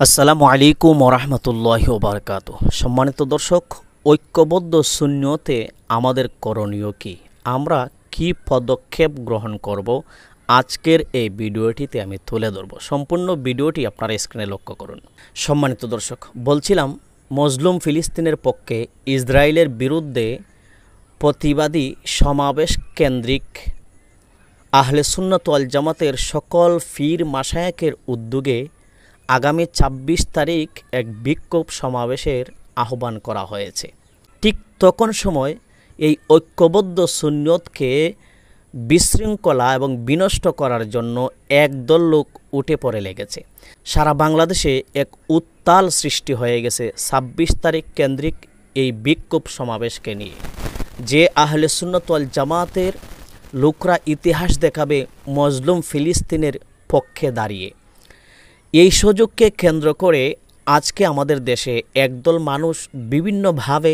আসসালামু আলাইকুম ওরহমতুল্লাহি ওবারকাতুহু। সম্মানিত দর্শক, ঐক্যবদ্ধ সুন্নিয়তে আমাদের করণীয় কি, আমরা কি পদক্ষেপ গ্রহণ করব, আজকের এই ভিডিওটিতে আমি তুলে ধরব। সম্পূর্ণ ভিডিওটি আপনারা স্ক্রিনে লক্ষ্য করুন। সম্মানিত দর্শক, বলছিলাম মজলুম ফিলিস্তিনের পক্ষে ইসরায়েলের বিরুদ্ধে প্রতিবাদী সমাবেশ কেন্দ্রিক আহলে সুন্নাত ওয়াল জামাতের সকল পীর মাশায়েখের উদ্যোগে আগামী ২৬ তারিখ এক বিক্ষোভ সমাবেশের আহ্বান করা হয়েছে। ঠিক তখন সময় এই ঐক্যবদ্ধ সুন্নিয়তকে বিশৃঙ্খলা এবং বিনষ্ট করার জন্য একদল লোক উঠে পড়ে লেগেছে। সারা বাংলাদেশে এক উত্তাল সৃষ্টি হয়ে গেছে ২৬ তারিখ কেন্দ্রিক এই বিক্ষোভ সমাবেশকে নিয়ে। যে আহলে সুন্নাত ওয়াল জামাতের লোকরা ইতিহাস দেখাবে মজলুম ফিলিস্তিনের পক্ষে দাঁড়িয়ে, এই সুযোগকে কেন্দ্র করে আজকে আমাদের দেশে একদল মানুষ বিভিন্নভাবে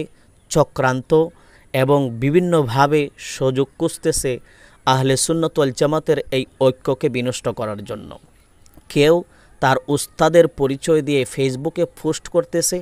চক্রান্ত এবং বিভিন্নভাবে সুযোগ খুঁজতেছে আহলে সুন্নাত ওয়াল জামাতের এই ঐক্যকে বিনষ্ট করার জন্য। কেউ তার উস্তাদের পরিচয় দিয়ে ফেসবুকে পোস্ট করতেছে,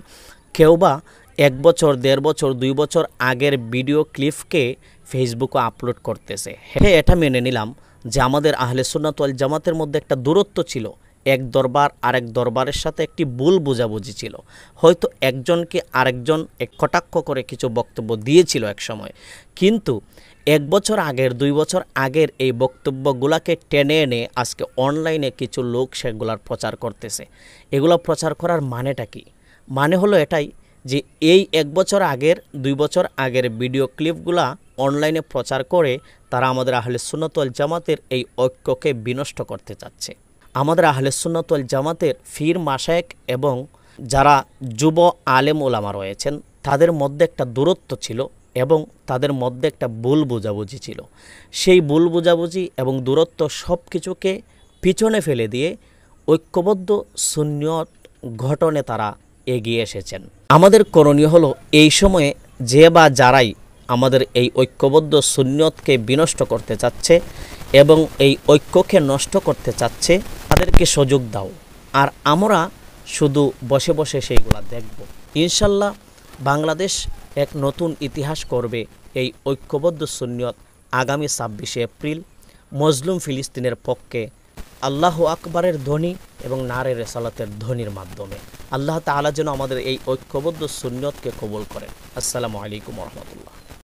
কেউ বা ১ বছর, ১.৫ বছর, ২ বছর আগের ভিডিও ক্লিপকে ফেসবুকে আপলোড করতেছে। হ্যাঁ, এটা মেনে নিলাম যে আমাদের আহলে সুন্নাত ওয়াল জামাতের মধ্যে একটা দূরত্ব ছিল, এক দরবার আরেক দরবারের সাথে একটি ভুল বোঝাবুঝি ছিল। হয়তো একজনকে আরেকজন কটাক্ষ করে কিছু বক্তব্য দিয়েছিল এক সময়, কিন্তু ১ বছর আগের, ২ বছর আগের এই বক্তব্যগুলোকে টেনে এনে আজকে অনলাইনে কিছু লোক সেগুলার প্রচার করতেছে। এগুলো প্রচার করার মানেটা কি? মানে হলো এটাই যে এই ১ বছর আগের, ২ বছর আগের ভিডিও ক্লিপগুলা অনলাইনে প্রচার করে তারা আমাদের আহলে সুন্নাত ওয়াল জামাতের এই ঐক্যকে বিনষ্ট করতে চাচ্ছে। আমাদের আহলে সুন্নাত ওয়াল জামাতের পীর মাশায়েখ এবং যারা যুব আলেম ওলামা রয়েছেন তাদের মধ্যে একটা দূরত্ব ছিল এবং তাদের মধ্যে একটা ভুল বোঝাবুঝি ছিল। সেই ভুল বোঝাবুঝি এবং দূরত্ব সব কিছুকে পিছনে ফেলে দিয়ে ঐক্যবদ্ধ সুন্নিয়ত গঠনে তারা এগিয়ে এসেছেন। আমাদের করণীয় হলো এই সময়ে যে বা যারাই আমাদের এই ঐক্যবদ্ধ সুন্নিয়তকে বিনষ্ট করতে চাচ্ছে এবং এই ঐক্যকে নষ্ট করতে চাচ্ছে, তাদেরকে সুযোগ দাও, আর আমরা শুধু বসে বসে সেইগুলা দেখব। ইনশাল্লাহ বাংলাদেশ এক নতুন ইতিহাস করবে এই ঐক্যবদ্ধ সুন্নিয়ত আগামী ২৬শে এপ্রিল মজলুম ফিলিস্তিনের পক্ষে আল্লাহু আকবরের ধ্বনি এবং নারে রিসালাতের ধ্বনির মাধ্যমে। আল্লাহ তাআলা যেন আমাদের এই ঐক্যবদ্ধ সুন্নিয়তকে কবুল করেন। আসসালামু আলাইকুম ওয়া রাহমাতুল্লাহ।